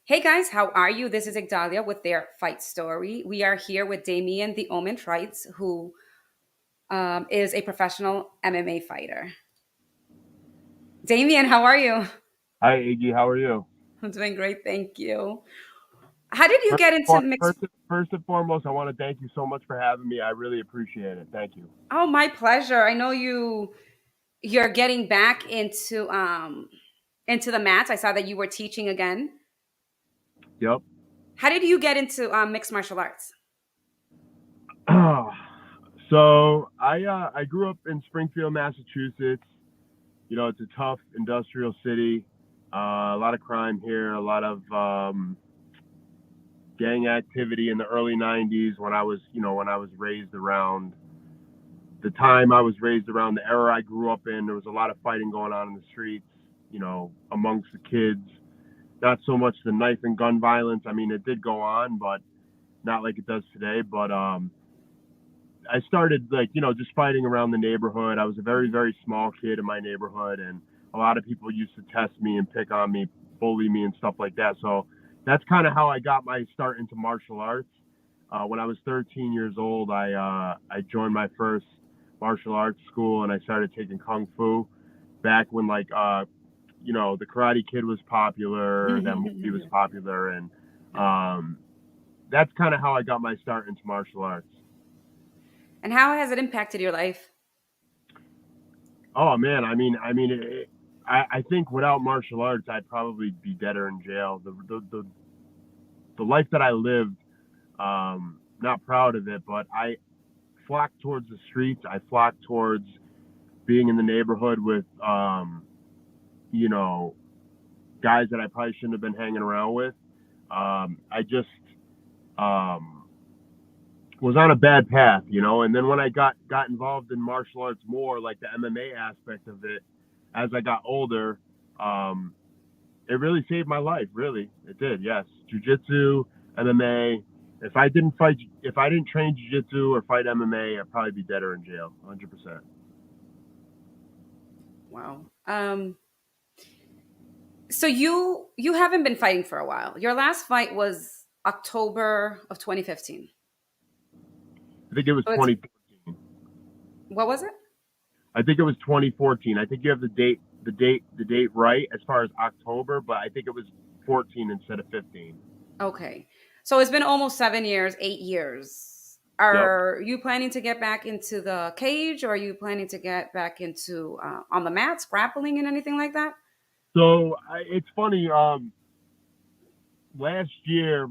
Hey guys, how are you? This is Igdalia with their fight story. We are here with Damien, the Omen Trites, who is a professional MMA fighter. Damien, how are you? Hi, Iggy. How are you? I'm doing great, thank you. How did you First, get into mixed? first and foremost, I want to thank you so much for having me. I really appreciate it. Thank you. Oh, my pleasure. I know you're getting back into the mats. I saw that you were teaching again. Yep. How did you get into mixed martial arts? So I grew up in Springfield, Massachusetts. You know, it's a tough industrial city. A lot of crime here, a lot of gang activity in the early '90s when I was raised around the time I was raised around the era I grew up in. There was a lot of fighting going on in the streets. Amongst the kids. Not so much the knife and gun violence. I mean, it did go on, but not like it does today. But I started just fighting around the neighborhood. I was a very very small kid in my neighborhood, and a lot of people used to test me and pick on me, bully me, and stuff like that. So that's kind of how I got my start into martial arts. When I was 13 years old, I joined my first martial arts school, and I started taking kung fu back when the Karate Kid was popular, that movie was popular, and um, that's kind of how I got my start into martial arts. And how has it impacted your life? Oh man, I think without martial arts, I'd probably be dead or in jail. The life that I lived, not proud of it, but I flocked towards the streets. I flocked towards being in the neighborhood with, you know, guys that I probably shouldn't have been hanging around with. I just um, was on a bad path, And then when I got involved in martial arts more, like the MMA aspect of it, as I got older, um, it really saved my life. Really, it did. Yes, jujitsu, MMA. If I didn't train jujitsu or fight MMA, I'd probably be dead or in jail, 100%. Wow. So you haven't been fighting for a while. Your last fight was October of 2015. I think it was So it's 2014. what was it? I think it was 2014. I think you have the date right as far as October, but I think it was 14 instead of 15. Okay. So it's been almost 7 years, 8 years. Yep. Are you planning to get back into the cage, or are you planning to get back into on the mats, grappling, and anything like that? It's funny. Last year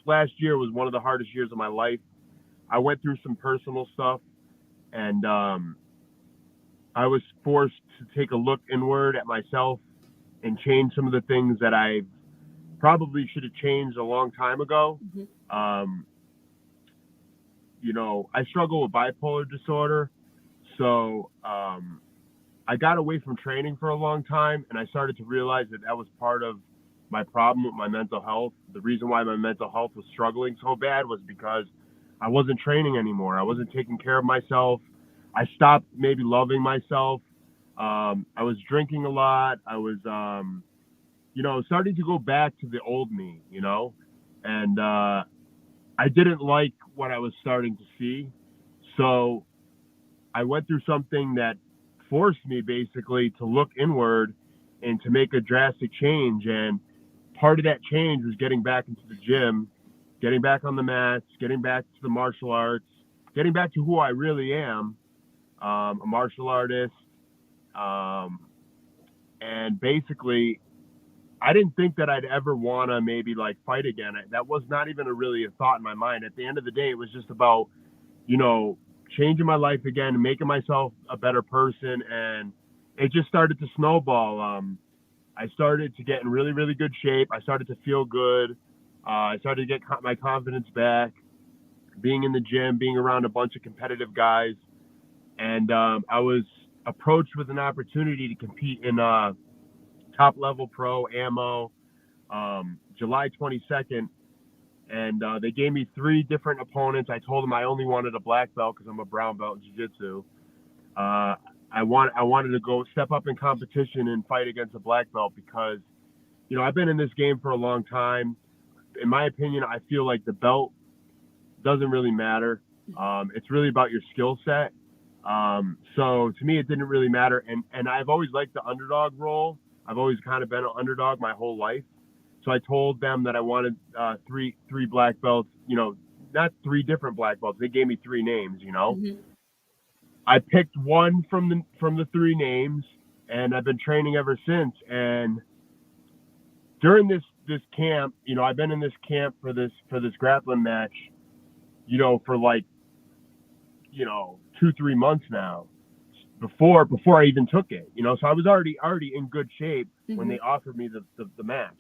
last year was one of the hardest years of my life. I went through some personal stuff, and I was forced to take a look inward at myself and change some of the things that I probably should have changed a long time ago. Mhm. Um, I struggle with bipolar disorder, so I got away from training for a long time, and I started to realize that that was part of my problem with my mental health. The reason why my mental health was struggling so bad was because I wasn't training anymore. I wasn't taking care of myself. I stopped maybe loving myself. I was drinking a lot. I was, starting to go back to the old me, and I didn't like what I was starting to see. So I went through something that forced me basically to look inward and to make a drastic change. And part of that change was getting back into the gym, getting back on the mats, getting back to the martial arts, getting back to who I really am, a martial artist. Um, and basically, I didn't think that I'd ever want to maybe like fight again. That was not even really a thought in my mind. At the end of the day, it was just about you know, changing my life again, making myself a better person, and it just started to snowball. I started to get in really, really good shape. I started to feel good. I started to get my confidence back, being in the gym, being around a bunch of competitive guys, and I was approached with an opportunity to compete in top level pro ammo July 22nd, and they gave me three different opponents. I told them I only wanted a black belt because I'm a brown belt in jiu-jitsu. I wanted to go step up in competition and fight against a black belt because I've been in this game for a long time. In my opinion, I feel like the belt doesn't really matter. It's really about your skill set. So to me, it didn't really matter. And I've always liked the underdog role. I've always kind of been an underdog my whole life. So I told them that I wanted three black belts. Not three different black belts. They gave me three names. Mm-hmm. I picked one from the three names, and I've been training ever since. And during this camp, I've been in this camp for this grappling match, for like 2-3 months now. Before I even took it, so I was already in good shape when they offered me the match.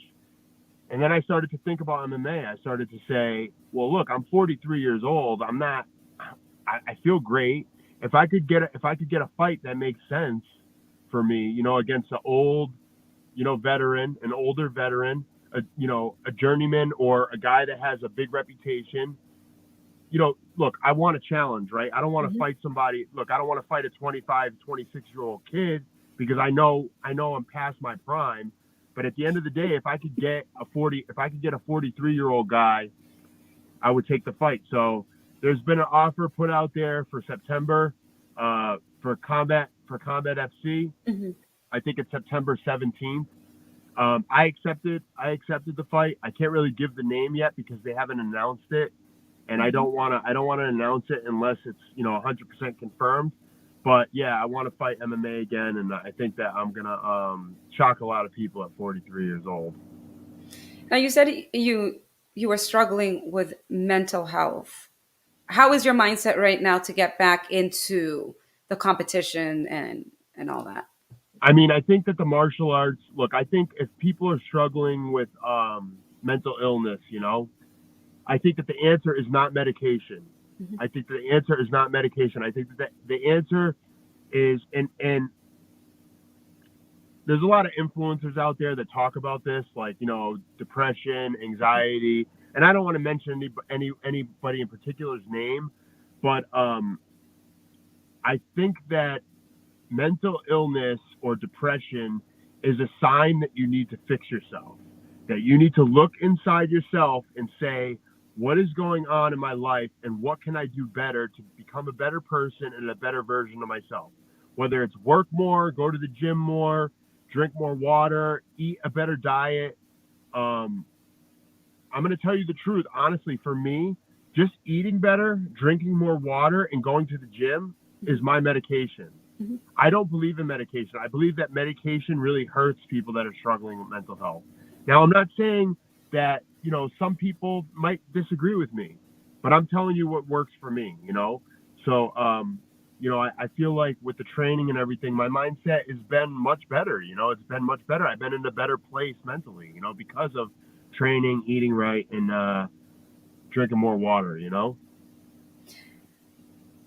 And then I started to think about MMA. I started to say, well, look, I'm 43 years old. I feel great. If I could get a fight that makes sense for me, against an old, veteran, an older veteran, a journeyman, or a guy that has a big reputation. Look, I want a challenge, right? I don't want to fight somebody. Look, I don't want to fight a 25, 26-year-old kid because I know I'm past my prime. But at the end of the day, if I could get a 43-year-old guy, I would take the fight. So there's been an offer put out there for September, for Combat FC. Mm-hmm. I think it's September 17th. I accepted the fight. I can't really give the name yet because they haven't announced it, and I don't want to announce it unless it's 100% confirmed. But yeah, I want to fight MMA again, and I think that I'm gonna shock a lot of people at 43 years old. Now you said you were struggling with mental health. How is your mindset right now to get back into the competition and all that? I mean, I think that the martial arts. Look, I think if people are struggling with mental illness, I think that the answer is not medication. Mm-hmm. I think the answer is not medication. I think that the answer is, and there's a lot of influencers out there that talk about this, like, depression, anxiety, and I don't want to mention anybody in particular's name, but I think that mental illness or depression is a sign that you need to fix yourself, that you need to look inside yourself and say, what is going on in my life and what can I do better to become a better person and a better version of myself? Whether it's work more, go to the gym more, drink more water, eat a better diet. I'm going to tell you the truth. Honestly, for me, just eating better, drinking more water, and going to the gym is my medication. Mm-hmm. I don't believe in medication. I believe that medication really hurts people that are struggling with mental health. Now, I'm not saying that, some people might disagree with me, but I'm telling you what works for me, So, I feel like with the training and everything, my mindset has been much better. It's been much better. I've been in a better place mentally, because of training, eating right, and drinking more water,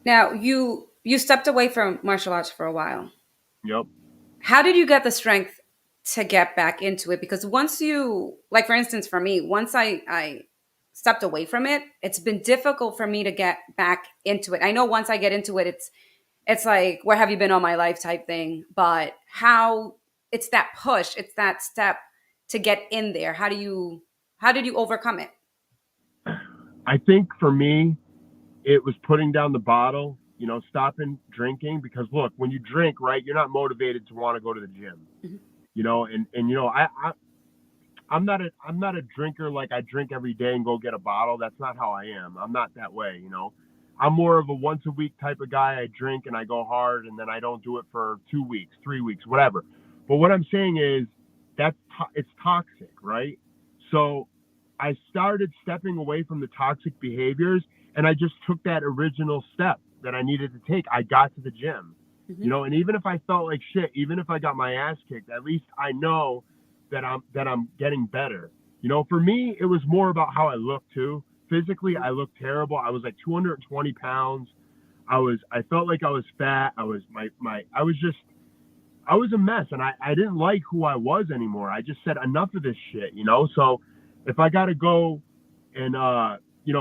Now you stepped away from martial arts for a while. Yep. How did you get the strength to get back into it? Because once you, like for instance, for me, once I stepped away from it, it's been difficult for me to get back into it. I know once I get into it, it's like, where have you been all my life type thing. But how it's that push, it's that step to get in there. How did you overcome it? I think for me, it was putting down the bottle, stopping drinking, because look, when you drink, right, you're not motivated to want to go to the gym, I'm not a drinker. Like, I drink every day and go get a bottle. That's not how I am. I'm not that way. I'm more of a once a week type of guy. I drink and I go hard, and then I don't do it for 2 weeks, 3 weeks, whatever. But what I'm saying is it's toxic, right? So I started stepping away from the toxic behaviors, and I just took that original step that I needed to take. I got to the gym, and even if I felt like shit, even if I got my ass kicked, at least I know that I'm getting better. For me, it was more about how I looked too. Physically, I looked terrible. I was like 220 pounds. I felt like I was fat. I was a mess, and I didn't like who I was anymore. I just said, enough of this shit, So if I got to go and,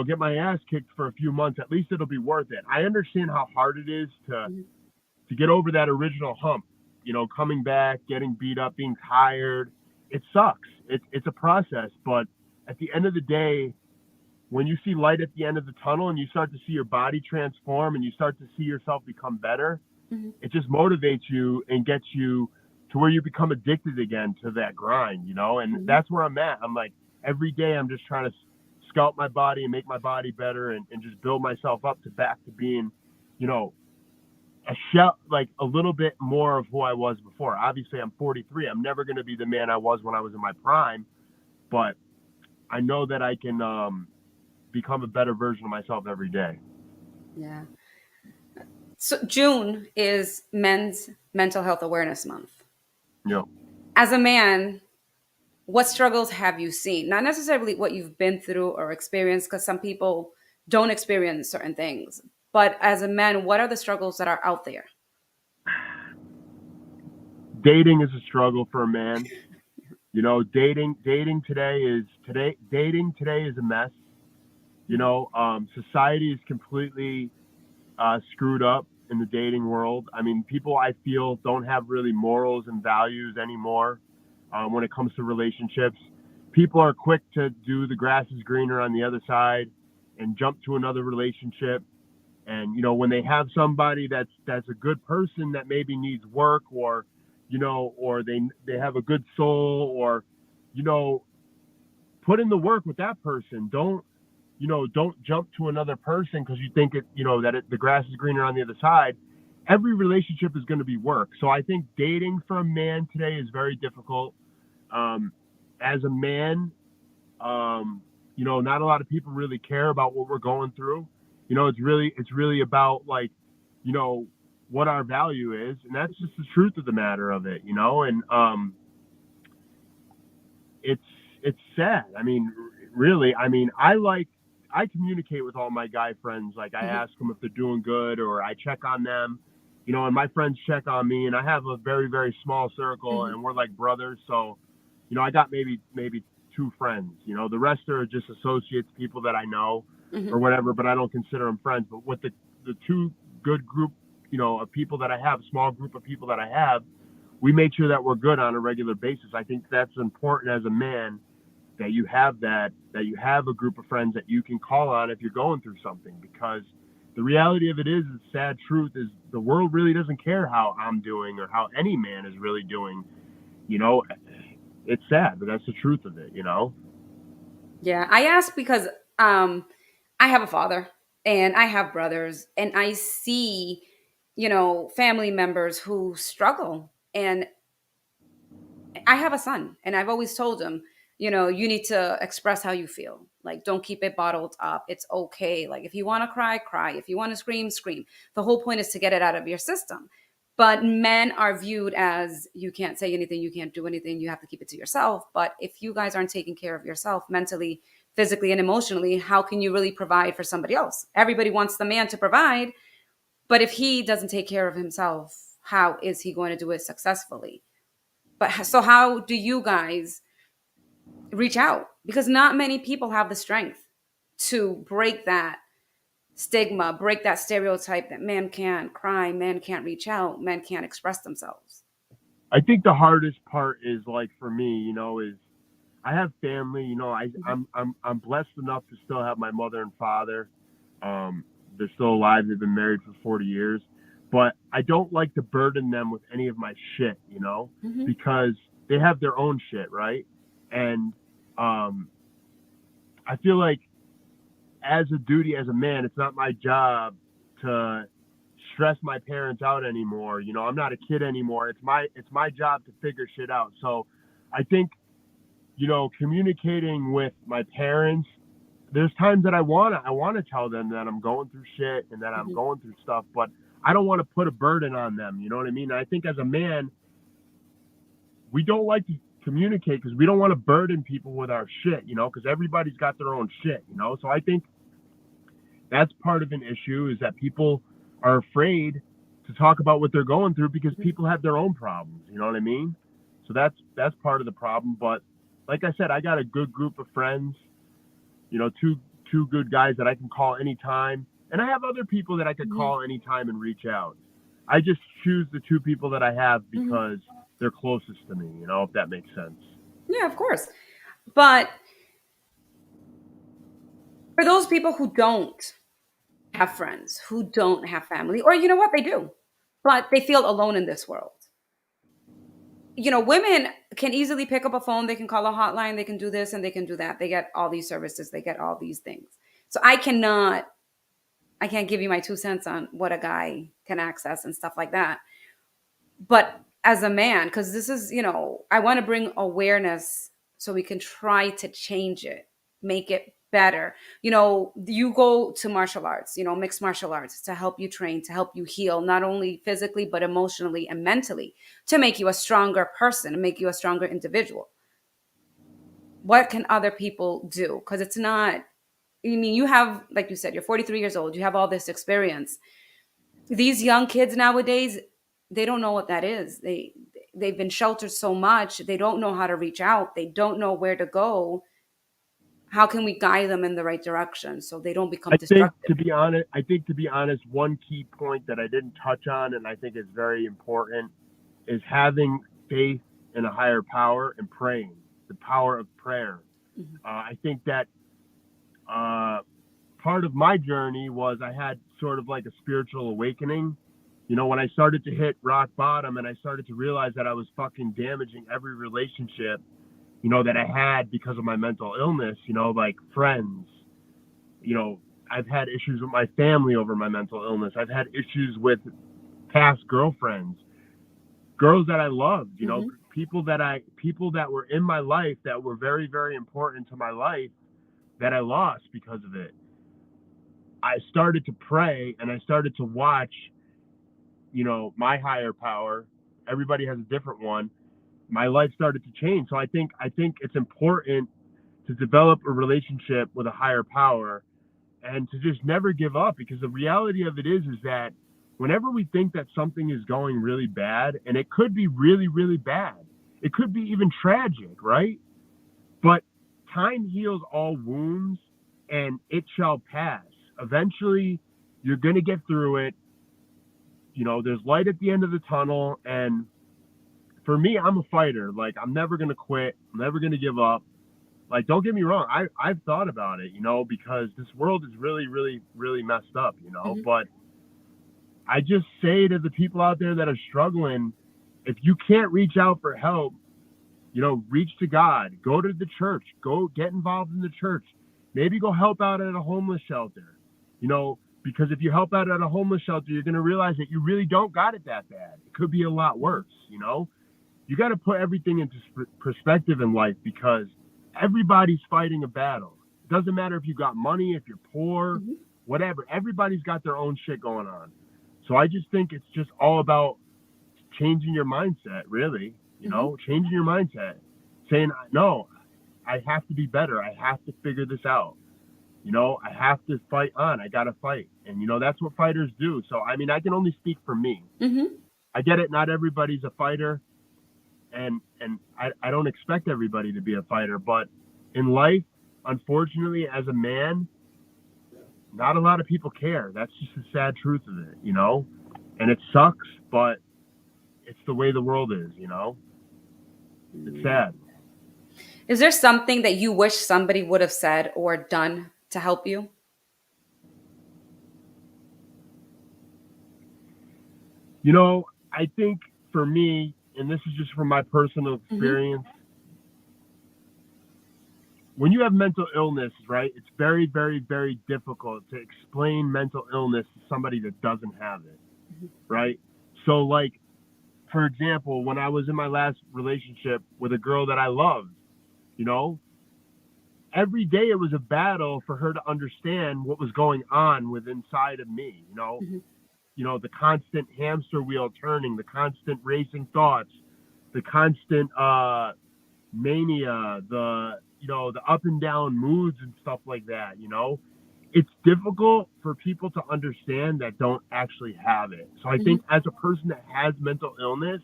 get my ass kicked for a few months, at least it'll be worth it. I understand how hard it is to get over that original hump, coming back, getting beat up, being tired, it sucks. It's a process, but at the end of the day, when you see light at the end of the tunnel and you start to see your body transform and you start to see yourself become better, Mhm. it just motivates you and gets you to where you become addicted again to that grind, and Mhm. that's where I'm at. I'm like, every day I'm just trying to sculpt my body and make my body better and just build myself up to back to being, you know, a shell, like a little bit more of who I was before. Obviously, I'm 43. I'm never going to be the man I was when I was in my prime, but I know that I can become a better version of myself every day. Yeah. So June is Men's Mental Health Awareness Month. You know, As a man, what struggles have you seen? Not necessarily what you've been through or experienced, because some people don't experience certain things. But as a man, what are the struggles that are out there? dating is a struggle for a man. Dating today is a mess. Mhm. Society is completely screwed up in the dating world. I mean, people I feel don't have really morals and values anymore when it comes to relationships. People are quick to do the grass is greener on the other side and jump to another relationship. And when they have somebody that's a good person that maybe needs work, or they have a good soul, or you know put in the work with that person. Don't jump to another person because you think the grass is greener on the other side. Every relationship is going to be work. So I think dating for a man today is very difficult. Um, as a man, not a lot of people really care about what we're going through. It's really about, like, you know, what our value is, and that's just the truth of the matter of it. And it's it's sad. I mean, really. I mean, I communicate with all my guy friends. Like, I Mhm. ask them if they're doing good, or I check on them. And my friends check on me, and I have a very, very small circle, Mhm. and we're like brothers. So, I got maybe two friends. The rest are just associates, people that I know or Mhm. whatever, but I don't consider them friends. But with the two good group, of people that I have, small group of people that I have, we make sure that we're good on a regular basis. I think that's important as a man, that you have a group of friends that you can call on if you're going through something, because the reality of it is, the sad truth is, the world really doesn't care how I'm doing or how any man is really doing. You know, it's sad, but that's the truth of it. Yeah, I ask because um, I have a father and I have brothers, and I see, family members who struggle. And I have a son, and I've always told him, you need to express how you feel. Like, don't keep it bottled up. It's okay. Like, if you want to cry, cry. If you want to scream, scream. The whole point is to get it out of your system. But men are viewed as, you can't say anything, you can't do anything, you have to keep it to yourself. But if you guys aren't taking care of yourself mentally, physically, and emotionally, how can you really provide for somebody else? Everybody wants the man to provide, but if he doesn't take care of himself, how is he going to do it successfully? But so how do you guys reach out? Because not many people have the strength to break that stigma, break that stereotype that men can't cry, men can't reach out, men can't express themselves. I think the hardest part is, like, for me, is I have family. Mhm. I'm blessed enough to still have my mother and father. Um, they're still alive. They've been married for 40 years, but I don't like to burden them with any of my shit, Mhm. because they have their own shit, right? And um, I feel like, as a duty, as a man, it's not my job to stress my parents out anymore. I'm not a kid anymore. It's my job to figure shit out. So I think, communicating with my parents, there's times that I wanna tell them that I'm going through shit and that I'm Mhm. going through stuff, but I don't want to put a burden on them. You know what I mean? And I think, as a man, we don't like to communicate because we don't want to burden people with our shit. Because everybody's got their own shit. So I think that's part of an issue, is that people are afraid to talk about what they're going through because Mhm. people have their own problems. You know what I mean? So that's part of the problem. But like I said, I got a good group of friends. Two good guys that I can call anytime, and I have other people that I could Mhm. call anytime and reach out. I just choose the two people that I have Mhm. because they're closest to me. If that makes sense. Yeah, of course. But for those people who don't have friends, who don't have family, or you know what, they do, but they feel alone in this world. Women can easily pick up a phone, they can call a hotline, they can do this and they can do that. They get all these services, they get all these things. So I can't give you my 2 cents on what a guy can access and stuff like that. But as a man, because this is, I want to bring awareness so we can try to change it, make it better. You go to martial arts, mixed martial arts, to help you train, to help you heal, not only physically but emotionally and mentally, to make you a stronger person and make you a stronger individual. What can other people do? Because it's not, I mean, you have, like you said, you're 43 years old, you have all this experience. These young kids nowadays, they don't know what that is. They've been sheltered so much, they don't know how to reach out, they don't know where to go. How can we guide them in the right direction so they don't become I think destructive? to be honest, one key point that I didn't touch on and I think is very important is having faith in a higher power and praying, the power of prayer. Mhm. I think that uh, part of my journey was I had sort of like a spiritual awakening. When I started to hit rock bottom and I started to realize that I was fucking damaging every relationship, that I had because of my mental illness, like friends, you know, I've had issues with my family over my mental illness. I've had issues with past girlfriends, girls that I loved, Mhm. people that were in my life that were very, very important to my life that I lost because of it. I started to pray and I started to watch, my higher power. Everybody has a different one. My life started to change. So I think it's important to develop a relationship with a higher power and to just never give up, because the reality of it is that whenever we think that something is going really bad, and it could be really, really bad, it could be even tragic, right? But time heals all wounds and it shall pass. Eventually, you're going to get through it. There's light at the end of the tunnel. And for me, I'm a fighter. Like, I'm never going to quit. I'm never going to give up. Like, don't get me wrong. I've thought about it, because this world is really, really, really messed up, Mhm. but I just say to the people out there that are struggling, if you can't reach out for help, reach to God, go to the church, go get involved in the church, maybe go help out at a homeless shelter, because if you help out at a homeless shelter, you're going to realize that you really don't got it that bad. It could be a lot Mhm. worse. You got to put everything into perspective in life, because everybody's fighting a battle. It doesn't matter if you got money, if you're poor, Mhm. whatever. Everybody's got their own shit going on. So I just think it's just all about changing your mindset, really. Mhm. Changing your mindset, saying, no, I have to be better. I have to figure this out. I have to fight on. I got to fight. And, that's what fighters do. So, I mean, I can only speak for me. Mhm. I get it. Not everybody's a fighter. And I don't expect everybody to be a fighter. But in life, unfortunately, as a man, not a lot of people care. That's just the sad truth of it. And it sucks, but it's the way the world is. It's Mm. sad. Is there something that you wish somebody would have said or done to help you? I think for me, and this is just from my personal Mhm. experience, when you have mental illness, right, it's very, very, very difficult to explain mental illness to somebody that doesn't have it, Mhm. right? So, like, for example, when I was in my last relationship with a girl that I loved, you know, every day it was a battle for her to understand what was going on with inside of me, Mhm. the constant hamster wheel turning, the constant racing thoughts, the constant mania, the up and down moods and stuff like that. It's difficult for people to understand that don't actually have it. So I think Mhm. as a person that has mental illness,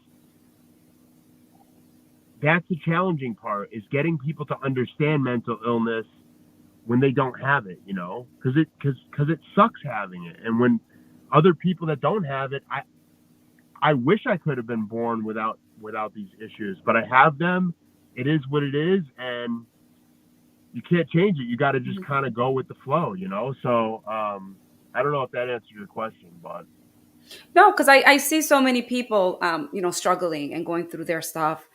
that's the challenging part, is getting people to understand mental illness when they don't have it, because it sucks having it. And when other people that don't have it, I wish I could have been born without these issues, but I have them, it is what it is, and you can't change it. You got to just Mhm. kind of go with the flow, you know? So, I don't know if that answers your question, but No, because I see so many people, struggling and going through their stuff.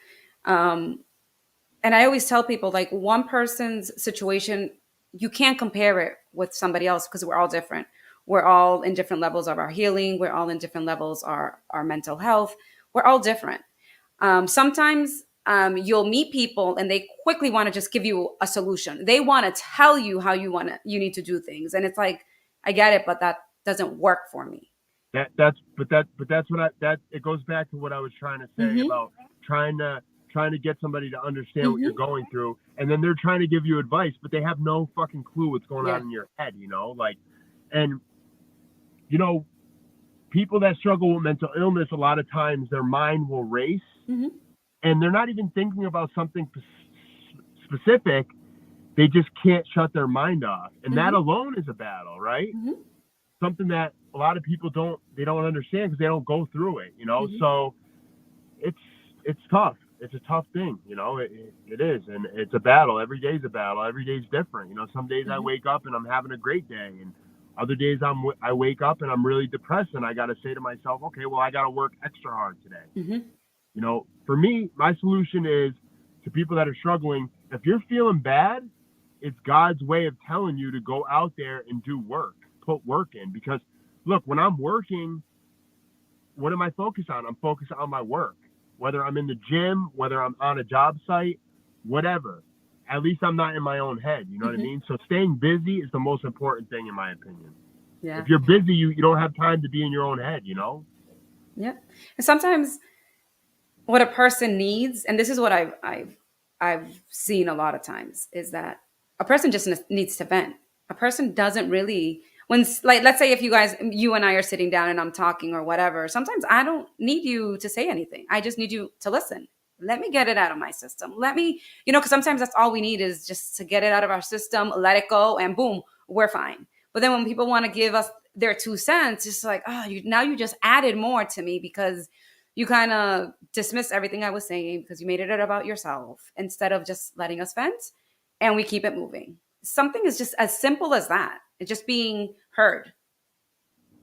Um, and I always tell people, like, one person's situation, you can't compare it with somebody else because we're all different. We're all in different levels of our healing. We're all in different levels our mental health. We're all different. Sometimes you'll meet people and they quickly want to just give you a solution. They want to tell you how you need to do things, and it's like, I get it, but that doesn't work for me. that's what that it goes back to what I was trying to say Hmm. about trying to trying to get somebody to understand what you're Hmm. going through, and then they're trying to give you advice, but they have no fucking clue what's going Yeah. on in your head, you know? Like, and you know, people that struggle with mental illness, a lot of times their mind will race, Hmm. and they're not even thinking about something specific. They just can't shut their mind off, and that Hmm. alone is a battle, right? Hmm. Something that a lot of people don't understand because they don't go through it, you know. Hmm. So it's it's tough. It's a tough thing, you know. It is, and it's a battle. Every day's a battle. Every day's different. You know, some days I Hmm. wake up and I'm having a great day, and other days I wake up and I'm really depressed, and I got to say to myself, okay, well I got to work extra hard today. Hmm. You know, for me, my solution is to people that are struggling. If you're feeling bad, it's God's way of telling you to go out there and do work, put work in. Because look, when I'm working, what am I focused on? I'm focused on my work. Whether I'm in the gym, whether I'm on a job site, whatever. At least I'm not in my own head. You know what I Hmm. mean? So staying busy is the most important thing in my opinion. Yeah. If you're busy, you don't have time to be in your own head, you know? Yeah. And sometimes what a person needs, and this is what I've seen a lot of times, is that a person just needs to vent. A person doesn't really, like, let's say if you and I are sitting down and I'm talking or whatever, sometimes I don't need you to say anything. I just need you to listen. Let me get it out of my system. Let me, because sometimes that's all we need is just to get it out of our system, let it go, and boom, we're fine. But then when people want to give us their 2 cents, it's like, oh, now you just added more to me because you kind of dismissed everything I was saying because you made it about yourself instead of just letting us vent, and we keep it moving. Something is just as simple as that. It's just being heard,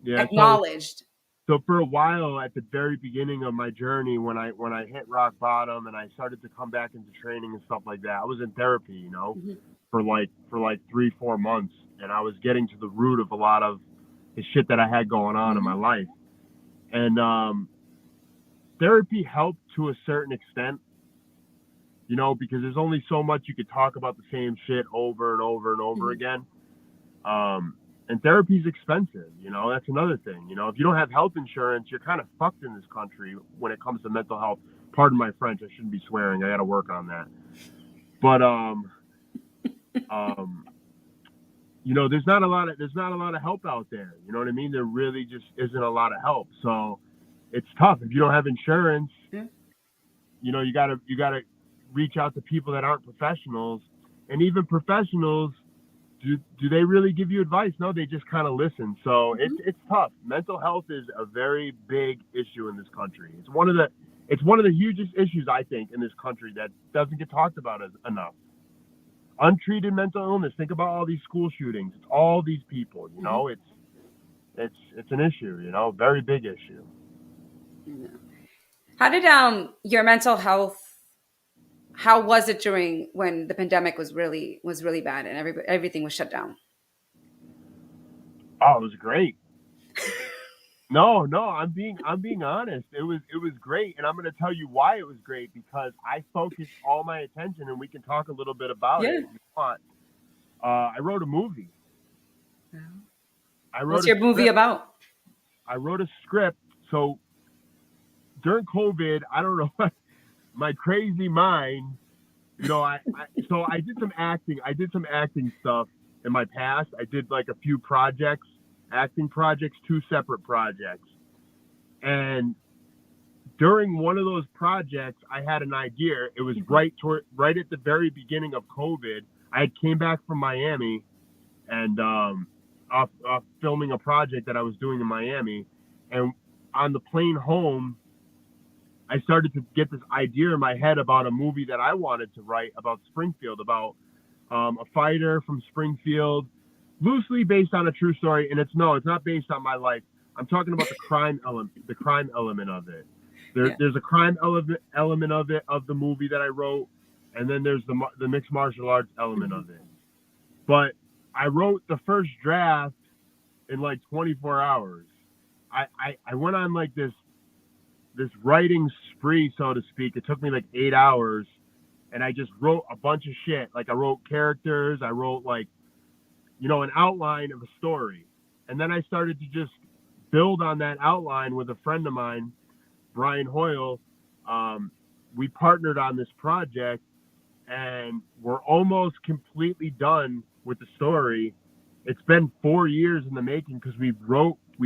Yeah. acknowledged. So for a while at the very beginning of my journey, when I hit rock bottom and I started to come back into training and stuff like that, I was in therapy, you know, Hmm. for like 3 4 months, and I was getting to the root of a lot of the shit that I had going on in my Hmm. life. And therapy helped to a certain extent, you know, because there's only so much you could talk about the same shit over and over and over Hmm. again. And therapy's expensive, you know, that's another thing. You know, if you don't have health insurance, you're kind of fucked in this country when it comes to mental health. Pardon my French, I shouldn't be swearing. I got to work on that. But um, you know, there's not a lot of help out there. You know what I mean? There really just isn't a lot of help. So it's tough if you don't have insurance. Yeah. You know, you gotta reach out to people that aren't professionals, and even professionals, do they really give you advice? No, they just kind of listen. So Hmm. it's tough. Mental health is a very big issue in this country. It's one of the hugest issues I think in this country that doesn't get talked about as enough. Untreated mental illness. Think about all these school shootings. It's all these people. You Hmm. know, it's an issue. You know, very big issue. Yeah. How did your mental health? How was it during when the pandemic was really bad and everything was shut down? Oh, it was great. No, no, I'm being honest. It was great, and I'm going to tell you why it was great because I focused all my attention, and we can talk a little bit about it Yeah. if you want. I wrote a movie. I wrote What's a your movie script. about? I wrote a script. So during COVID, I don't know, my crazy mind, you know, so I did some acting. I did some acting stuff in my past. I did like a few projects, acting projects, two separate projects, and during one of those projects, I had an idea. It was Hmm. right at the very beginning of COVID. I had came back from Miami and off filming a project that I was doing in Miami, and on the plane home, I started to get this idea in my head about a movie that I wanted to write about Springfield, about a fighter from Springfield, loosely based on a true story. And it's not based on my life. I'm talking about the crime element of it. Yeah. There's a crime element of it, of the movie that I wrote, and then there's the mixed martial arts element Mhm. of it. But I wrote the first draft in like 24 hours. I went on like this writing spree, so to speak. It took me like 8 hours, and I just wrote a bunch of shit. Like I wrote characters, I wrote like an outline of a story, and then I started to just build on that outline with a friend of mine, Brian Hoyle. Um, we partnered on this project, and we're almost completely done with the story. It's been 4 years in the making because we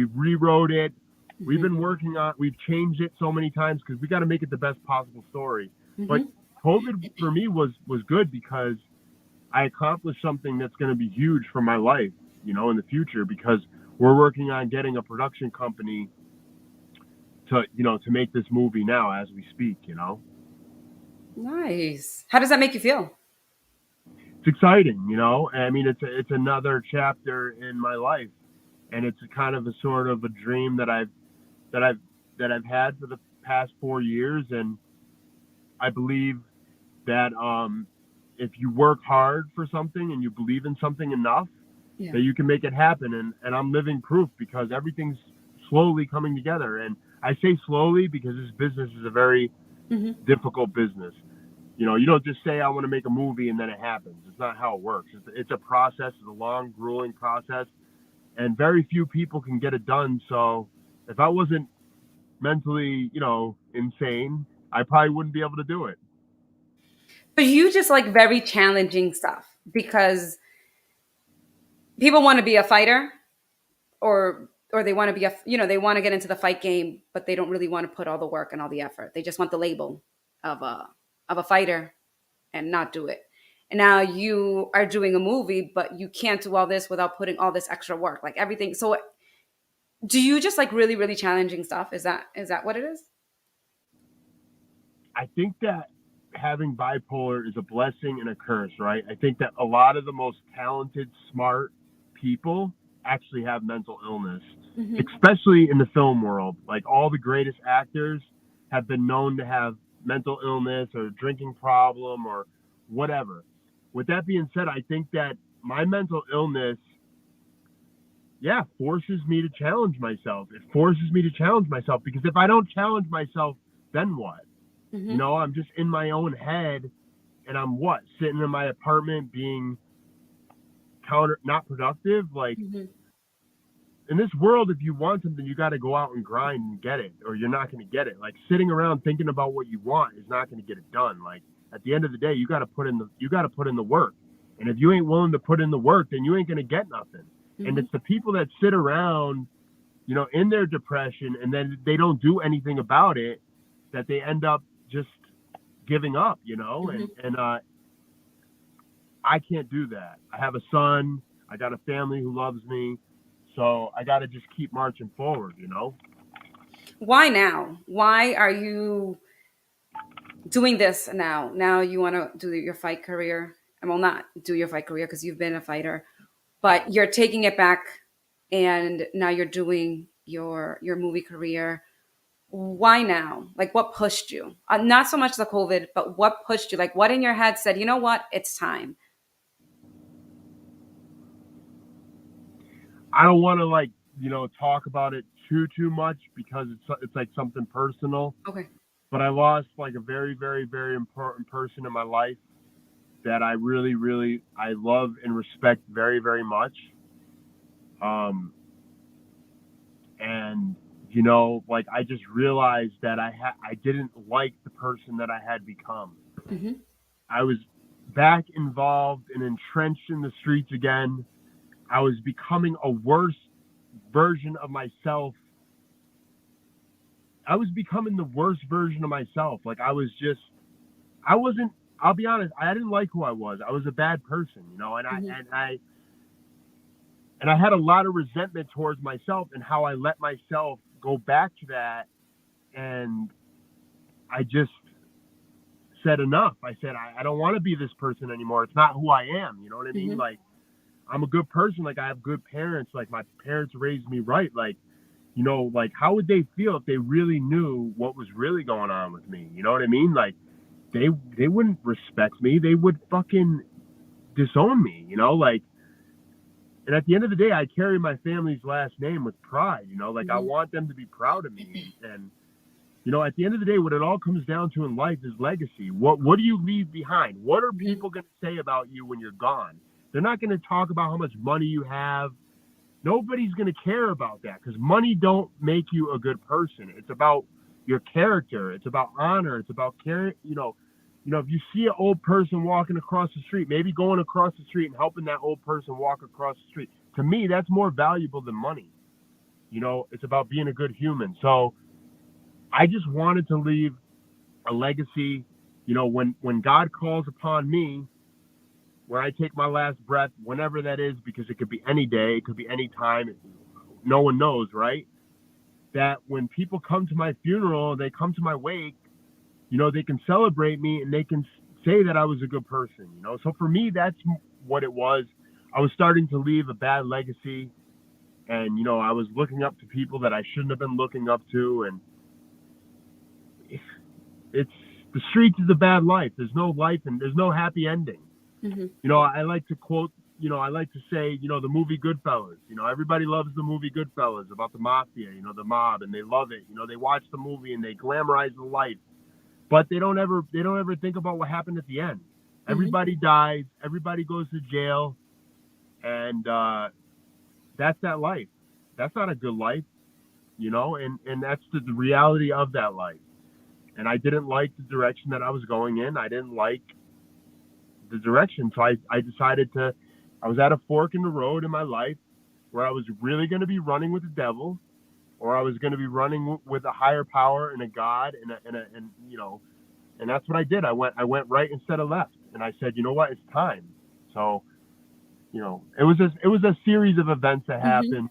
rewrote it. Mhm. We've changed it so many times because we got to make it the best possible story. But Mhm. COVID for me was good because I accomplished something that's going to be huge for my life, in the future, because we're working on getting a production company to make this movie now as we speak. Nice. How does that make you feel? It's exciting. I mean, it's another chapter in my life, and it's a kind of a sort of a dream that I've that I've had for the past 4 years, and I believe that if you work hard for something and you believe in something enough, Yeah. that you can make it happen. And I'm living proof because everything's slowly coming together. And I say slowly because this business is a very Hmm. difficult business. You don't just say I want to make a movie and then it happens. It's not how it works. It's a process. It's a long, grueling process, and very few people can get it done. So if I wasn't mentally, insane, I probably wouldn't be able to do it. But you just like very challenging stuff because people want to be a fighter or they want to be they want to get into the fight game, but they don't really want to put all the work and all the effort. They just want the label of a fighter and not do it. And now you are doing a movie, but you can't do all this without putting all this extra work, like everything. So do you just like really, really challenging stuff? Is that what it is? I think that having bipolar is a blessing and a curse, right? I think that a lot of the most talented, smart people actually have mental illness, Hmm. especially in the film world. Like all the greatest actors have been known to have mental illness or drinking problem or whatever. With that being said, I think that my mental illness, yeah, forces me to challenge myself. It forces me to challenge myself because if I don't challenge myself, then what? Hmm. I'm just in my own head, and I'm sitting in my apartment being not productive. Like Hmm. in this world, if you want something, you got to go out and grind and get it, or you're not going to get it. Like sitting around thinking about what you want is not going to get it done. Like at the end of the day, you got to put in the work. And if you ain't willing to put in the work, then you ain't going to get nothing. And Hmm. it's the people that sit around, in their depression, and then they don't do anything about it, that they end up just giving up. Hmm. And I can't do that. I have a son. I got a family who loves me. So I got to just keep marching forward. Why now? Why are you doing this now? Now you want to do your fight career. Well, not do your fight career because you've been a fighter, but you're taking it back, and now you're doing your movie career. Why now? Like, what pushed you? Not so much the COVID, but what pushed you? Like, what in your head said, you know what, it's time. I don't want to talk about it too much because it's like something personal. Okay. But I lost like a very very very important person in my life that I really really I love and respect very very much. Um, and like I just realized that I didn't like the person that I had become. Hmm. I was back involved and entrenched in the streets again. I was becoming a worse version of myself. I was becoming the worst version of myself. Like I wasn't, I'll be honest, I didn't like who I was. I was a bad person, and I Hmm. and I and I had a lot of resentment towards myself and how I let myself go back to that and I just said enough. I said, I don't want to be this person anymore. It's not who I am. You know what I mean? Hmm. Like, I'm a good person. Like, I have good parents. Like, my parents raised me right. Like, like, how would they feel if they really knew what was really going on with me? You know what I mean? Like, they they wouldn't respect me. They would fucking disown me. Like, and at the end of the day, I carry my family's last name with pride. Like, I Hmm. want them to be proud of me. And at the end of the day, what it all comes down to in life is legacy. What do you leave behind? What are Hmm. people going to say about you when you're gone? They're not going to talk about how much money you have. Nobody's going to care about that because money don't make you a good person. It's about your character. It's about honor. It's about care. If you see an old person walking across the street, maybe going across the street and helping that old person walk across the street. To me, that's more valuable than money. It's about being a good human. So I just wanted to leave a legacy. When God calls upon me, when I take my last breath, whenever that is, because it could be any day, it could be any time, no one knows, right? That when people come to my funeral, they come to my wake, they can celebrate me and they can say that I was a good person. So for me, that's what it was. I was starting to leave a bad legacy, and I was looking up to people that I shouldn't have been looking up to, and it's the streets is a bad life. There's no life and there's no happy ending. Hmm. I like to quote, I like to say, the movie Goodfellas. Everybody loves the movie Goodfellas about the mafia, the mob, and they love it. They watch the movie and they glamorize the life, but they don't ever think about what happened at the end. Hmm. Everybody dies, everybody goes to jail, and that's that life. That's not a good life, and that's the reality of that life. And I didn't like the direction that I was going in. I didn't like the direction. So I decided I was at a fork in the road in my life where I was really going to be running with the devil, or I was going to be running with a higher power and a God, and that's what I did. I went right instead of left, and I said, you know what, it's time. So, it was a series of events that Hmm. happened.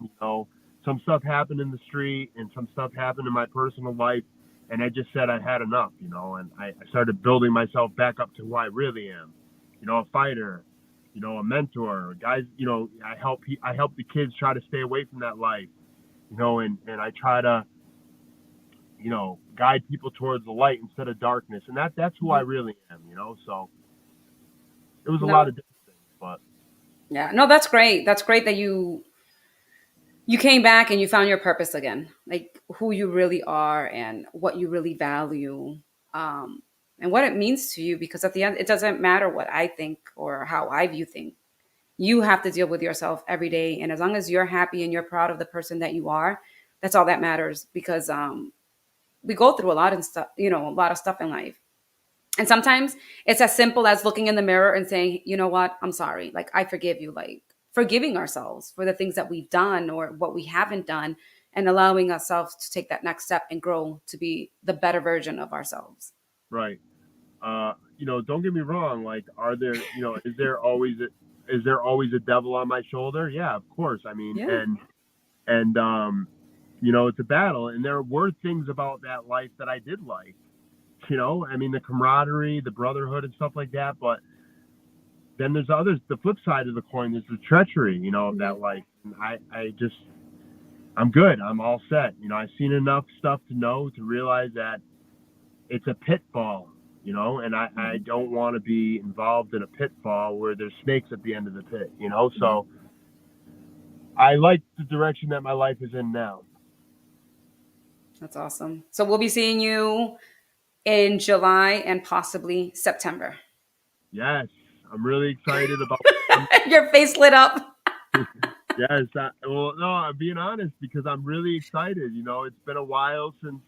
Some stuff happened in the street, and some stuff happened in my personal life, and I just said I had enough. And I started building myself back up to who I really am. A fighter, a mentor, guys. I help the kids try to stay away from that life. And I try to guide people towards the light instead of darkness, and that's who I Hmm. really am. So it was a lot No, of different things, but yeah, no, that's great. That's great that you came back and you found your purpose again, like who you really are and what you really value, um, and what it means to you. Because at the end, it doesn't matter what I think or how I view things. You have to deal with yourself every day, and as long as you're happy and you're proud of the person that you are, that's all that matters. Because we go through a lot of stuff, a lot of stuff in life. And sometimes it's as simple as looking in the mirror and saying, you know what, I'm sorry. Like, I forgive you. Like, forgiving ourselves for the things that we've done or what we haven't done, and allowing ourselves to take that next step and grow to be the better version of ourselves. right. Don't get me wrong. Like, is there always a devil on my shoulder? Yeah, of course. I mean, Yeah. and it's a battle, and there were things about that life that I did like. I mean, the camaraderie, the brotherhood, and stuff like that. But then there's others. The flip side of the coin is the treachery, of Hmm. that life. And I'm good. I'm all set. I've seen enough stuff to know to realize that it's a pitfall. And I Hmm. don't want to be involved in a pitfall where there's snakes at the end of the pit. Hmm. So I like the direction that my life is in now. That's awesome. So we'll be seeing you in July and possibly September. Yes, I'm really excited about. Your face lit up. Yes, well, no, I'm being honest because I'm really excited. It's been a while since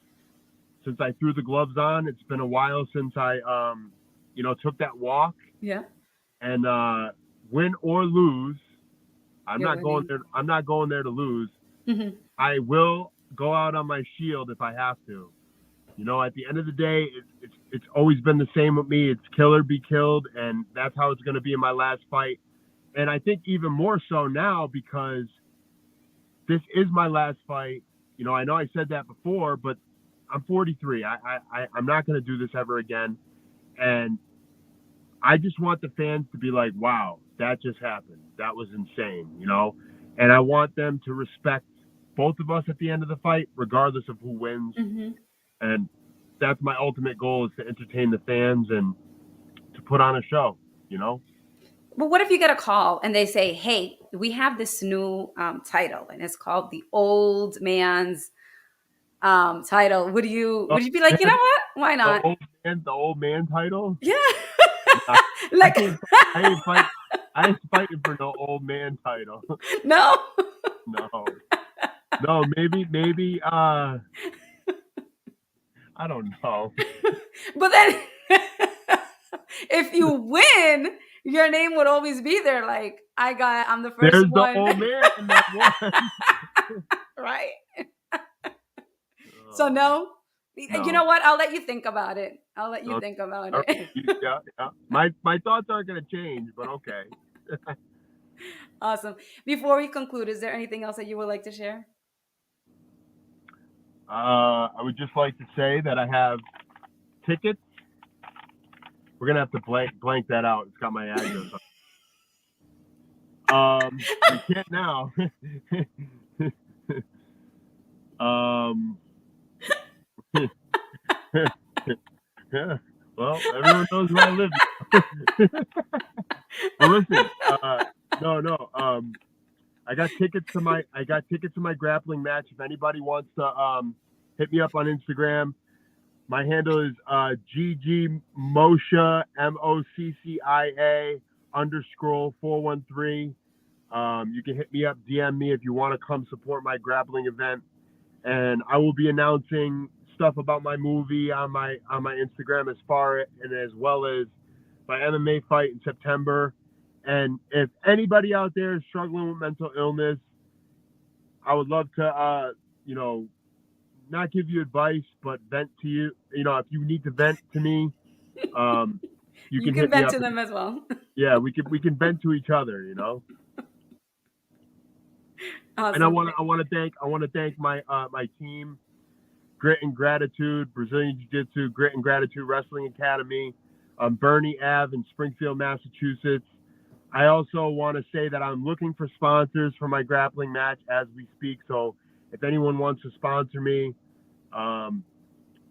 I threw the gloves on. It's been a while since I took that walk, Yeah, and win or lose, I'm you're not going winning. there. I'm not going there to lose. Hmm. I will go out on my shield if I have to. At the end of the day, it's always been the same with me. It's kill or be killed, and that's how it's going to be in my last fight. And I think even more so now because this is my last fight. I know I said that before, but I'm 43. I'm not going to do this ever again. And I just want the fans to be like, wow, that just happened. That was insane, you know? And I want them to respect both of us at the end of the fight, regardless of who wins. Mm-hmm. And that's my ultimate goal, is to entertain the fans and to put on a show, you know? But what if you get a call and they say, "Hey, we have this new title, and it's called the Old Man's title." Would you be like, you know Man, what? Why not? the old man title? Yeah, Nah, I like ain't, I ain't fight, I ain't fighting for no old man title. no. No, no, maybe, I don't know. But then, if you win, your name would always be there. Like I'm the first There's the one, old man that won. right? So Oh, no. You know no. what? I'll let you think about it. I'll let you Okay. think about All it. right. Yeah, yeah. My thoughts aren't going to change, but okay. Awesome. Before we conclude, is there anything else that you would like to share? I would just like to say that I have tickets. We're gonna have to blank that out. It's got my address on. We can't now. um, yeah. Well, everyone knows where I live. Well, listen. No. I got tickets to my grappling match. If anybody wants to hit me up on Instagram, my handle is GG Mosha MOCCIA _ 413. You can hit me up, DM me if you want to come support my grappling event, and I will be announcing stuff about my movie on my Instagram as well as my MMA fight in September. And if anybody out there is struggling with mental illness, I would love to, not give you advice, but vent to you. You know, if you need to vent to me, um, you You can can hit me vent up. to them as well. Yeah, we can vent to each other. You know. And Awesome. I want to thank my team, Grit and Gratitude Brazilian Jiu Jitsu, Grit and Gratitude Wrestling Academy, Bernie Ave in Springfield, Massachusetts. I also want to say that I'm looking for sponsors for my grappling match as we speak. So if anyone wants to sponsor me, um,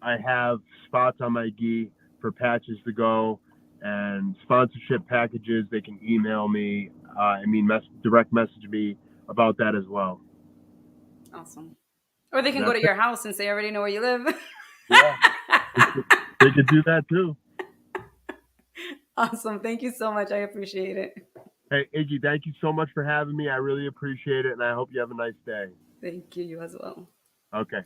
I have spots on my gi for patches to go and sponsorship packages. They can email me. Direct message me about that as well. Awesome. Or they can go That's to it. your house since they already know where you live. Yeah, they could do that too. Awesome. Thank you so much. I appreciate it. Hey, Iggy, thank you so much for having me. I really appreciate it, and I hope you have a nice day. Thank you. You as well. Okay.